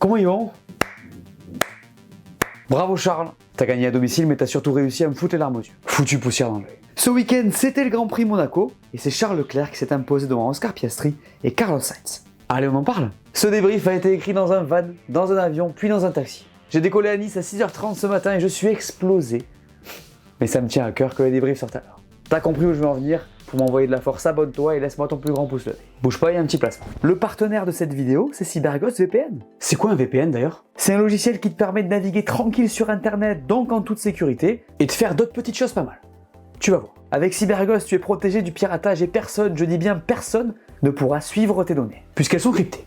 Comment ils vont? Bravo Charles, t'as gagné à domicile mais t'as surtout réussi à me foutre les larmes aux yeux. Foutu poussière dans l'œil. Ce week-end, c'était le Grand Prix Monaco et c'est Charles Leclerc qui s'est imposé devant Oscar Piastri et Carlos Sainz. Allez, on en parle. Ce débrief a été écrit dans un van, dans un avion, puis dans un taxi. J'ai décollé à Nice à 6h30 ce matin et je suis explosé. Mais ça me tient à cœur que les débriefs sortent à l'heure. T'as compris où je veux en venir? Pour m'envoyer de la force, abonne-toi et laisse-moi ton plus grand pouce levé. Bouge pas, il y a un petit placement. Le partenaire de cette vidéo, c'est CyberGhost VPN. C'est quoi un VPN d'ailleurs? C'est un logiciel qui te permet de naviguer tranquille sur internet, donc en toute sécurité, et de faire d'autres petites choses pas mal. Tu vas voir. Avec CyberGhost, tu es protégé du piratage et personne, je dis bien personne, ne pourra suivre tes données, puisqu'elles sont cryptées.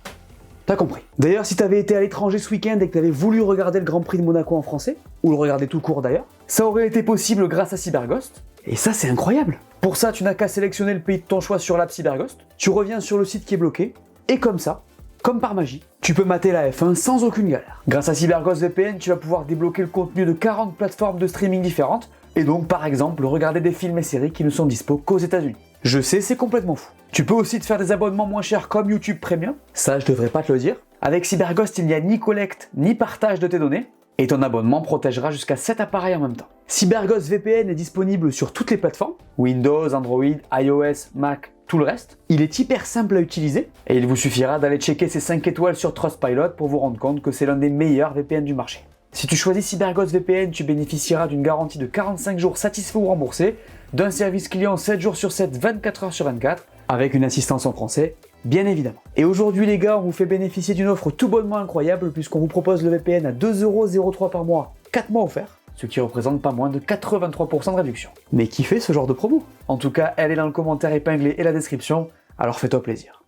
T'as compris. D'ailleurs, si t'avais été à l'étranger ce week-end et que t'avais voulu regarder le Grand Prix de Monaco en français, ou le regarder tout court d'ailleurs, ça aurait été possible grâce à CyberGhost, et ça c'est incroyable. Pour ça, tu n'as qu'à sélectionner le pays de ton choix sur l'app CyberGhost, tu reviens sur le site qui est bloqué, et comme ça, comme par magie, tu peux mater la F1 sans aucune galère. Grâce à CyberGhost VPN, tu vas pouvoir débloquer le contenu de 40 plateformes de streaming différentes, et donc par exemple regarder des films et séries qui ne sont dispo qu'aux États-Unis. Je sais, c'est complètement fou. Tu peux aussi te faire des abonnements moins chers comme YouTube Premium, ça je devrais pas te le dire. Avec CyberGhost, il n'y a ni collecte ni partage de tes données, et ton abonnement protégera jusqu'à 7 appareils en même temps. CyberGhost VPN est disponible sur toutes les plateformes, Windows, Android, iOS, Mac, tout le reste. Il est hyper simple à utiliser, et il vous suffira d'aller checker ses 5 étoiles sur Trustpilot pour vous rendre compte que c'est l'un des meilleurs VPN du marché. Si tu choisis CyberGhost VPN, tu bénéficieras d'une garantie de 45 jours satisfait ou remboursé, d'un service client 7 jours sur 7, 24 heures sur 24, avec une assistance en français, bien évidemment. Et aujourd'hui les gars, on vous fait bénéficier d'une offre tout bonnement incroyable puisqu'on vous propose le VPN à 2,03€ par mois, 4 mois offerts, ce qui représente pas moins de 83% de réduction. Mais qui fait ce genre de promo? En tout cas, elle est dans le commentaire épinglé et la description, alors fais-toi plaisir.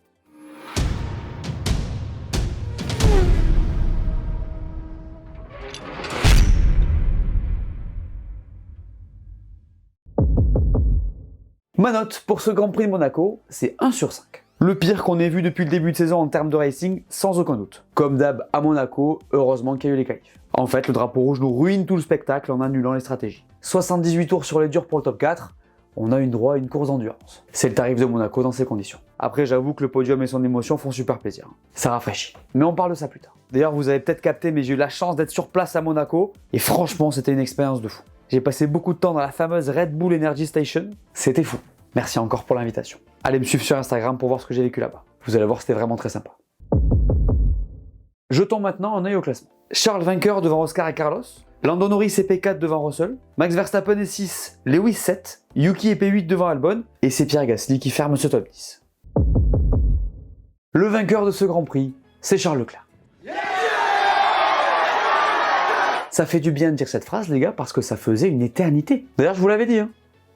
Ma note pour ce Grand Prix de Monaco, c'est 1 sur 5. Le pire qu'on ait vu depuis le début de saison en termes de racing, sans aucun doute. Comme d'hab à Monaco, heureusement qu'il y a eu les qualifs. En fait, le drapeau rouge nous ruine tout le spectacle en annulant les stratégies. 78 tours sur les durs pour le top 4, on a eu droit à une course d'endurance. C'est le tarif de Monaco dans ces conditions. Après, j'avoue que le podium et son émotion font super plaisir. Ça rafraîchit. Mais on parle de ça plus tard. D'ailleurs, vous avez peut-être capté, mais j'ai eu la chance d'être sur place à Monaco, et franchement, c'était une expérience de fou. J'ai passé beaucoup de temps dans la fameuse Red Bull Energy Station, c'était fou. Merci encore pour l'invitation. Allez me suivre sur Instagram pour voir ce que j'ai vécu là-bas. Vous allez voir, c'était vraiment très sympa. Jetons maintenant un œil au classement. Charles vainqueur devant Oscar et Carlos, Lando Norris et P4 devant Russell, Max Verstappen est 6, Lewis 7, Yuki et P8 devant Albon, et c'est Pierre Gasly qui ferme ce top 10. Le vainqueur de ce Grand Prix, c'est Charles Leclerc. Ça fait du bien de dire cette phrase les gars, parce que ça faisait une éternité. D'ailleurs je vous l'avais dit, hein.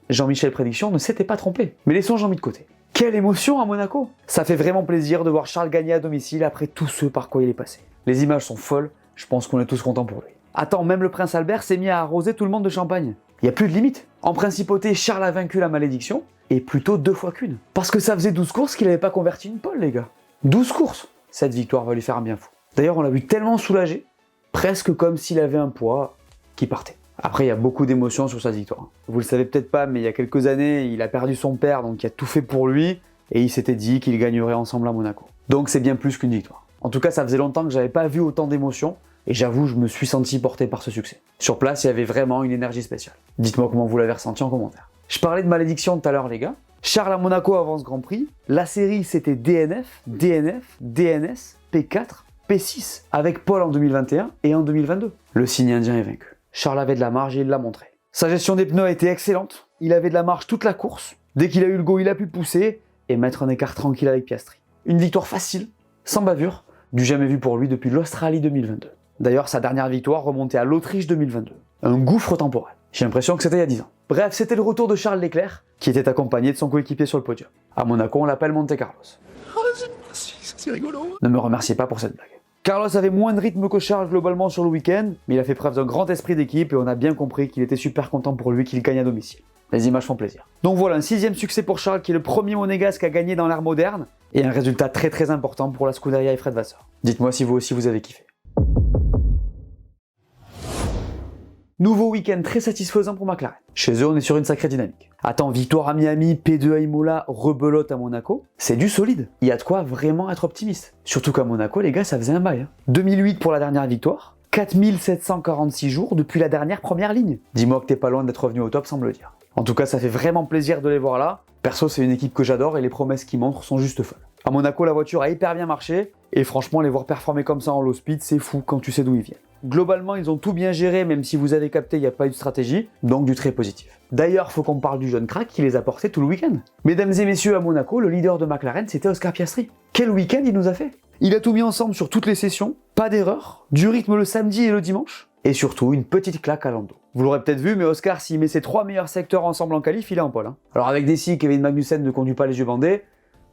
Jean-Michel Prédiction ne s'était pas trompé. Mais laissons Jean-Mi de côté. Quelle émotion à Monaco! Ça fait vraiment plaisir de voir Charles gagner à domicile après tout ce par quoi il est passé. Les images sont folles, je pense qu'on est tous contents pour lui. Attends, même le prince Albert s'est mis à arroser tout le monde de champagne. Il n'y a plus de limite. En principauté, Charles a vaincu la malédiction, et plutôt 2 fois qu'une. Parce que ça faisait 12 courses qu'il n'avait pas converti une pole les gars. 12 courses! Cette victoire va lui faire un bien fou. D'ailleurs on l'a vu tellement soulagé, presque comme s'il avait un poids qui partait. Après, il y a beaucoup d'émotions sur sa victoire. Vous le savez peut-être pas, mais il y a quelques années, il a perdu son père, donc il a tout fait pour lui, et il s'était dit qu'ils gagneraient ensemble à Monaco. Donc c'est bien plus qu'une victoire. En tout cas, ça faisait longtemps que j'avais pas vu autant d'émotions, et j'avoue, je me suis senti porté par ce succès. Sur place, il y avait vraiment une énergie spéciale. Dites-moi comment vous l'avez ressenti en commentaire. Je parlais de malédiction tout à l'heure, les gars. Charles à Monaco avant ce Grand Prix. La série, c'était DNF, DNF, DNS, P4, P6, avec Paul en 2021 et en 2022. Le signe indien est vaincu. Charles avait de la marge et il l'a montré. Sa gestion des pneus a été excellente, il avait de la marge toute la course. Dès qu'il a eu le go, il a pu pousser et mettre un écart tranquille avec Piastri. Une victoire facile, sans bavure, du jamais vu pour lui depuis l'Australie 2022. D'ailleurs, sa dernière victoire remontait à l'Autriche 2022. Un gouffre temporel. J'ai l'impression que c'était il y a 10 ans. Bref, c'était le retour de Charles Leclerc, qui était accompagné de son coéquipier sur le podium. À Monaco, on l'appelle Monte Carlos. Oh, c'est rigolo. Ne me remerciez pas pour cette blague. Carlos avait moins de rythme que Charles globalement sur le week-end, mais il a fait preuve d'un grand esprit d'équipe et on a bien compris qu'il était super content pour lui qu'il gagne à domicile. Les images font plaisir. Donc voilà, un 6e succès pour Charles qui est le premier monégasque à gagner dans l'ère moderne et un résultat très important pour la Scuderia et Fred Vasseur. Dites-moi si vous aussi vous avez kiffé. Nouveau week-end très satisfaisant pour McLaren. Chez eux, on est sur une sacrée dynamique. Attends, victoire à Miami, P2 à Imola, rebelote à Monaco, c'est du solide. Il y a de quoi vraiment être optimiste. Surtout qu'à Monaco, les gars, ça faisait un bail. 2008 pour la dernière victoire, 4746 jours depuis la dernière première ligne. Dis-moi que t'es pas loin d'être revenu au top sans me le dire. En tout cas, ça fait vraiment plaisir de les voir là. Perso, c'est une équipe que j'adore et les promesses qu'ils montrent sont juste folles. À Monaco, la voiture a hyper bien marché et franchement, les voir performer comme ça en low speed, c'est fou quand tu sais d'où ils viennent. Globalement, ils ont tout bien géré, même si vous avez capté, il n'y a pas eu de stratégie, donc du très positif. D'ailleurs, faut qu'on parle du jeune crack qui les a portés tout le week-end. Mesdames et messieurs, à Monaco, le leader de McLaren, c'était Oscar Piastri. Quel week-end il nous a fait! Il a tout mis ensemble sur toutes les sessions, pas d'erreur, du rythme le samedi et le dimanche, et surtout une petite claque à Lando. Vous l'aurez peut-être vu, mais Oscar, s'il met ses 3 meilleurs secteurs ensemble en qualif, il est en pole. Alors avec Desi, Kevin Magnussen ne conduit pas les yeux bandés,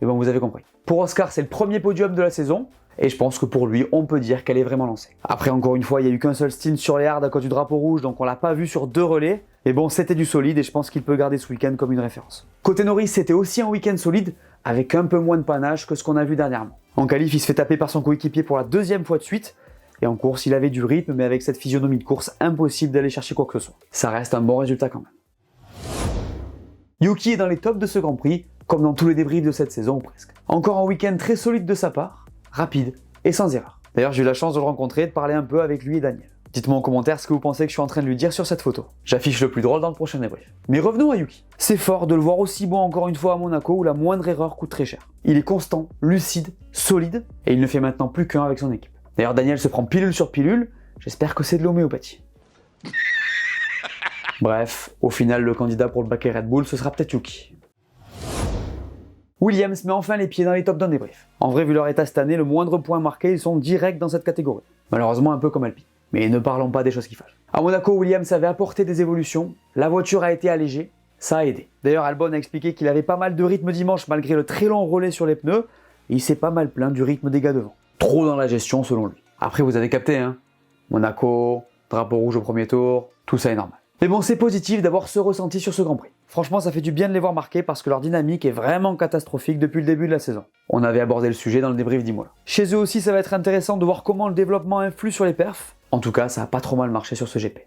et bon, vous avez compris. Pour Oscar, c'est le premier podium de la saison, et je pense que pour lui, on peut dire qu'elle est vraiment lancée. Après, encore une fois, il n'y a eu qu'un seul stint sur les hards à cause du drapeau rouge, donc on l'a pas vu sur 2 relais. Mais bon, c'était du solide et je pense qu'il peut garder ce week-end comme une référence. Côté Norris, c'était aussi un week-end solide, avec un peu moins de panache que ce qu'on a vu dernièrement. En qualif, il se fait taper par son coéquipier pour la 2e fois de suite, et en course, il avait du rythme, mais avec cette physionomie de course, impossible d'aller chercher quoi que ce soit. Ça reste un bon résultat quand même. Yuki est dans les tops de ce Grand Prix, comme dans tous les débriefs de cette saison ou presque. Encore un week-end très solide de sa part, rapide et sans erreur. D'ailleurs, j'ai eu la chance de le rencontrer et de parler un peu avec lui et Daniel. Dites-moi en commentaire ce que vous pensez que je suis en train de lui dire sur cette photo. J'affiche le plus drôle dans le prochain débrief. Mais revenons à Yuki. C'est fort de le voir aussi bon encore une fois à Monaco où la moindre erreur coûte très cher. Il est constant, lucide, solide et il ne fait maintenant plus qu'un avec son équipe. D'ailleurs, Daniel se prend pilule sur pilule, j'espère que c'est de l'homéopathie. Bref, au final, le candidat pour le baquet Red Bull, ce sera peut-être Yuki. Williams met enfin les pieds dans les tops d'un débrief. En vrai, vu leur état cette année, le moindre point marqué, ils sont directs dans cette catégorie. Malheureusement un peu comme Alpine. Mais ne parlons pas des choses qui fâchent. À Monaco, Williams avait apporté des évolutions, la voiture a été allégée, ça a aidé. D'ailleurs, Albon a expliqué qu'il avait pas mal de rythme dimanche malgré le très long relais sur les pneus, et il s'est pas mal plaint du rythme des gars devant. Trop dans la gestion selon lui. Après, vous avez capté, hein. Monaco, drapeau rouge au premier tour, tout ça est normal. Mais bon, c'est positif d'avoir ce ressenti sur ce Grand Prix. Franchement, ça fait du bien de les voir marquer parce que leur dynamique est vraiment catastrophique depuis le début de la saison. On avait abordé le sujet dans le débrief d'Imola. Chez eux aussi, ça va être intéressant de voir comment le développement influe sur les perfs. En tout cas, ça a pas trop mal marché sur ce GP.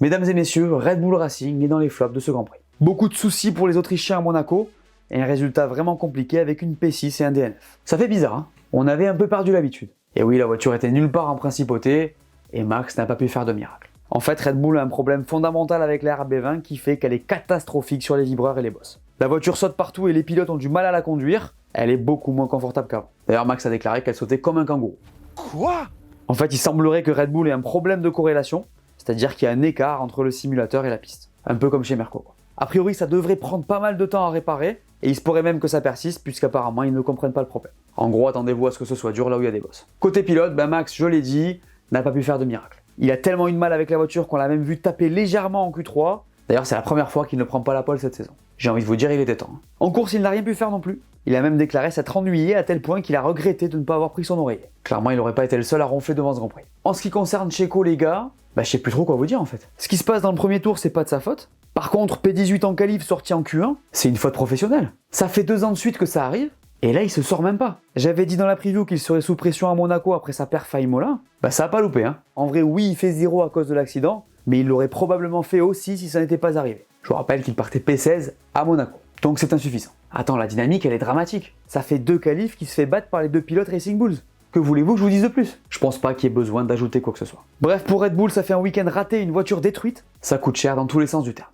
Mesdames et messieurs, Red Bull Racing est dans les flops de ce Grand Prix. Beaucoup de soucis pour les Autrichiens à Monaco et un résultat vraiment compliqué avec une P6 et un DNF. Ça fait bizarre, hein. On avait un peu perdu l'habitude. Et oui, la voiture était nulle part en principauté et Max n'a pas pu faire de miracle. En fait, Red Bull a un problème fondamental avec la RB20 qui fait qu'elle est catastrophique sur les vibreurs et les bosses. La voiture saute partout et les pilotes ont du mal à la conduire, elle est beaucoup moins confortable qu'avant. D'ailleurs, Max a déclaré qu'elle sautait comme un kangourou. Quoi? En fait, il semblerait que Red Bull ait un problème de corrélation, c'est-à-dire qu'il y a un écart entre le simulateur et la piste. Un peu comme chez Merco, quoi. A priori, ça devrait prendre pas mal de temps à réparer, et il se pourrait même que ça persiste, puisqu'apparemment, ils ne comprennent pas le problème. En gros, attendez-vous à ce que ce soit dur là où il y a des bosses. Côté pilote, Max, je l'ai dit, n'a pas pu faire de miracle. Il a tellement eu de mal avec la voiture qu'on l'a même vu taper légèrement en Q3. D'ailleurs, c'est la première fois qu'il ne prend pas la pole cette saison. J'ai envie de vous dire, il était temps. En course, il n'a rien pu faire non plus. Il a même déclaré s'être ennuyé à tel point qu'il a regretté de ne pas avoir pris son oreiller. Clairement, il n'aurait pas été le seul à ronfler devant ce Grand Prix. En ce qui concerne Checo, les gars, je sais plus trop quoi vous dire en fait. Ce qui se passe dans le premier tour, c'est pas de sa faute. Par contre, P18 en qualif sorti en Q1, c'est une faute professionnelle. Ça fait 2 ans de suite que ça arrive, et là il se sort même pas. J'avais dit dans la preview qu'il serait sous pression à Monaco après sa perf à Imola, ça a pas loupé hein. En vrai oui il fait 0 à cause de l'accident, mais il l'aurait probablement fait aussi si ça n'était pas arrivé. Je vous rappelle qu'il partait P16 à Monaco, donc c'est insuffisant. Attends, la dynamique elle est dramatique. Ça fait 2 qualifs qui se fait battre par les 2 pilotes Racing Bulls. Que voulez-vous que je vous dise de plus? Je pense pas qu'il y ait besoin d'ajouter quoi que ce soit. Bref, pour Red Bull, ça fait un week-end raté, une voiture détruite, ça coûte cher dans tous les sens du terme.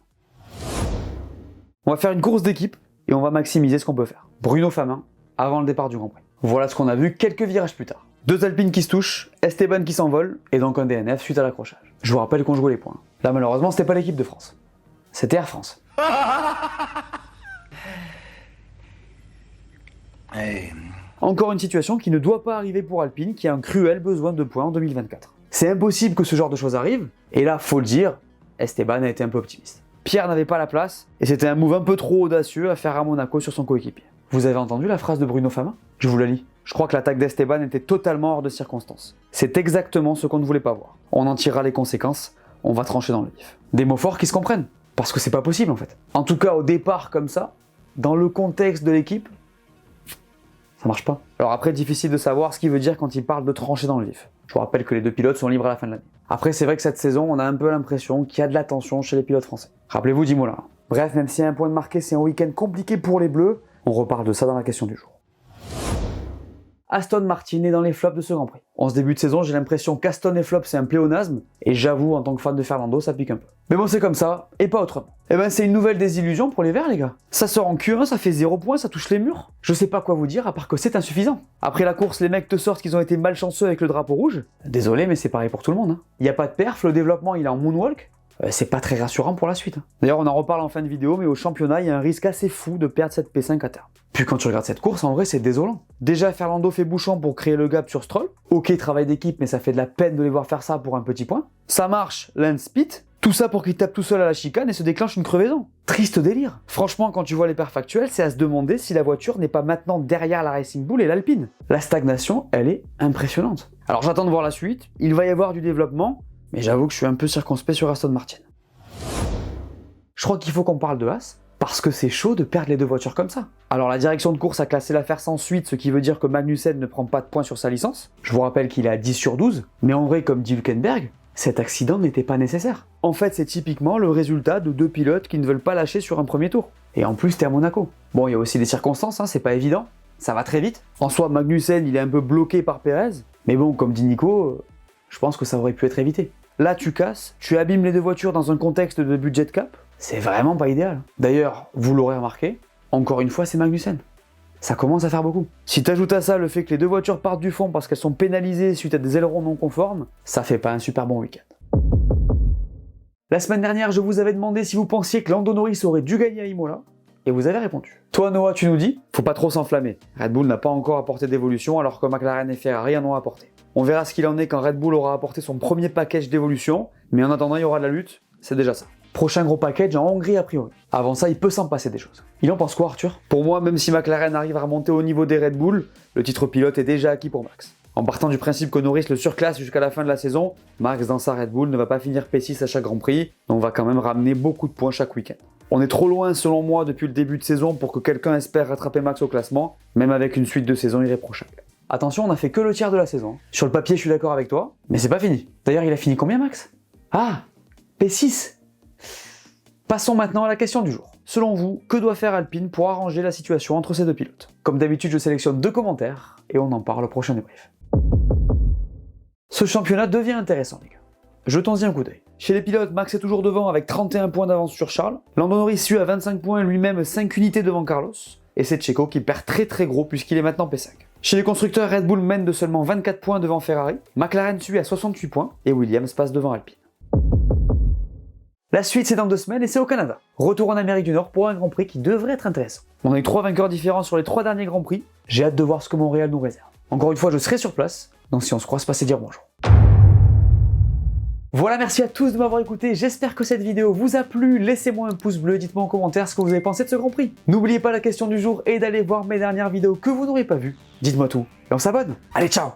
On va faire une course d'équipe et on va maximiser ce qu'on peut faire. Bruno Famin, avant le départ du Grand Prix. Voilà ce qu'on a vu quelques virages plus tard. 2 Alpines qui se touchent, Esteban qui s'envole, et donc un DNF suite à l'accrochage. Je vous rappelle qu'on jouait les points. Là malheureusement c'était pas l'équipe de France. C'était Air France. Hey. Encore une situation qui ne doit pas arriver pour Alpine, qui a un cruel besoin de points en 2024. C'est impossible que ce genre de choses arrive, et là, faut le dire, Esteban a été un peu optimiste. Pierre n'avait pas la place, et c'était un move un peu trop audacieux à faire à Monaco sur son coéquipier. Vous avez entendu la phrase de Bruno Famin? Je vous la lis. Je crois que l'attaque d'Esteban était totalement hors de circonstance. C'est exactement ce qu'on ne voulait pas voir. On en tirera les conséquences, on va trancher dans le vif. Des mots forts qui se comprennent, parce que c'est pas possible en fait. En tout cas, au départ comme ça, dans le contexte de l'équipe, Ça marche pas. Alors après, difficile de savoir ce qu'il veut dire quand il parle de trancher dans le vif. Je vous rappelle que les deux pilotes sont libres à la fin de l'année. Après, c'est vrai que cette saison, on a un peu l'impression qu'il y a de la tension chez les pilotes français. Rappelez-vous d'Imola. Bref, même s'il y a un point de marqué, c'est un week-end compliqué pour les Bleus. On reparle de ça dans la question du jour. Aston Martin est dans les flops de ce Grand Prix. En ce début de saison, j'ai l'impression qu'Aston et flop c'est un pléonasme, et j'avoue, en tant que fan de Fernando, ça pique un peu. Mais bon, c'est comme ça, et pas autrement. Eh ben, c'est une nouvelle désillusion pour les Verts, les gars. Ça sort en Q1, ça fait 0 points, ça touche les murs. Je sais pas quoi vous dire, à part que c'est insuffisant. Après la course, les mecs te sortent qu'ils ont été malchanceux avec le drapeau rouge. Désolé, mais c'est pareil pour tout le monde. Hein. Y a pas de perf, le développement il est en moonwalk. C'est pas très rassurant pour la suite. D'ailleurs, on en reparle en fin de vidéo, mais au championnat, il y a un risque assez fou de perdre cette P5 à terme. Puis quand tu regardes cette course, en vrai, c'est désolant. Déjà, Fernando fait bouchon pour créer le gap sur Stroll. Ok, travail d'équipe, mais ça fait de la peine de les voir faire ça pour un petit point. Ça marche, Lance pit. Tout ça pour qu'il tape tout seul à la chicane et se déclenche une crevaison. Triste délire. Franchement, quand tu vois les perfs actuels, c'est à se demander si la voiture n'est pas maintenant derrière la Racing Bull et l'Alpine. La stagnation, elle est impressionnante. Alors j'attends de voir la suite. Il va y avoir du développement, mais j'avoue que je suis un peu circonspect sur Aston Martin. Je crois qu'il faut qu'on parle de Haas, parce que c'est chaud de perdre les deux voitures comme ça. Alors la direction de course a classé l'affaire sans suite, ce qui veut dire que Magnussen ne prend pas de points sur sa licence. Je vous rappelle qu'il est à 10 sur 12, mais en vrai, comme dit Hülkenberg, cet accident n'était pas nécessaire. En fait, c'est typiquement le résultat de deux pilotes qui ne veulent pas lâcher sur un premier tour. Et en plus, t'es à Monaco. Bon, il y a aussi des circonstances, hein, c'est pas évident. Ça va très vite. En soi, Magnussen, il est un peu bloqué par Perez. Mais bon, comme dit Nico, je pense que ça aurait pu être évité. Là, tu casses, tu abîmes les deux voitures dans un contexte de budget cap. C'est vraiment pas idéal. D'ailleurs, vous l'aurez remarqué, encore une fois, c'est Magnussen. Ça commence à faire beaucoup. Si t'ajoutes à ça le fait que les deux voitures partent du fond parce qu'elles sont pénalisées suite à des ailerons non conformes, ça fait pas un super bon week-end. La semaine dernière, je vous avais demandé si vous pensiez que Lando Norris aurait dû gagner à Imola, et vous avez répondu. Toi Noah, tu nous dis, faut pas trop s'enflammer. Red Bull n'a pas encore apporté d'évolution alors que McLaren et Ferrari en ont apporté. On verra ce qu'il en est quand Red Bull aura apporté son premier package d'évolution, mais en attendant il y aura de la lutte, c'est déjà ça. Prochain gros package en Hongrie a priori. Avant ça, il peut s'en passer des choses. Il en pense quoi Arthur? Pour moi, même si McLaren arrive à remonter au niveau des Red Bull, le titre pilote est déjà acquis pour Max. En partant du principe que Norris le surclasse jusqu'à la fin de la saison, Max dans sa Red Bull ne va pas finir P6 à chaque Grand Prix, donc on va quand même ramener beaucoup de points chaque week-end. On est trop loin selon moi depuis le début de saison pour que quelqu'un espère rattraper Max au classement, même avec une suite de saisons irréprochable. Attention, on a fait que le tiers de la saison. Sur le papier, je suis d'accord avec toi, mais c'est pas fini. D'ailleurs, il a fini combien Max? Ah, P6. Passons maintenant à la question du jour. Selon vous, que doit faire Alpine pour arranger la situation entre ces deux pilotes? Comme d'habitude, je sélectionne 2 commentaires et on en parle au prochain débrief. Ce championnat devient intéressant, les gars. Jetons-y un coup d'œil. Chez les pilotes, Max est toujours devant avec 31 points d'avance sur Charles. Lando Norris suit à 25 points, lui-même 5 unités devant Carlos. Et c'est Checo qui perd très gros puisqu'il est maintenant P5. Chez les constructeurs, Red Bull mène de seulement 24 points devant Ferrari. McLaren suit à 68 points et Williams passe devant Alpine. La suite, c'est dans 2 semaines et c'est au Canada. Retour en Amérique du Nord pour un Grand Prix qui devrait être intéressant. On a eu 3 vainqueurs différents sur les 3 derniers Grands Prix. J'ai hâte de voir ce que Montréal nous réserve. Encore une fois, je serai sur place, donc si on se croise, passez dire bonjour. Voilà, merci à tous de m'avoir écouté, j'espère que cette vidéo vous a plu, laissez-moi un pouce bleu, dites-moi en commentaire ce que vous avez pensé de ce Grand Prix. N'oubliez pas la question du jour et d'aller voir mes dernières vidéos que vous n'aurez pas vues. Dites-moi tout, et on s'abonne. Allez, ciao!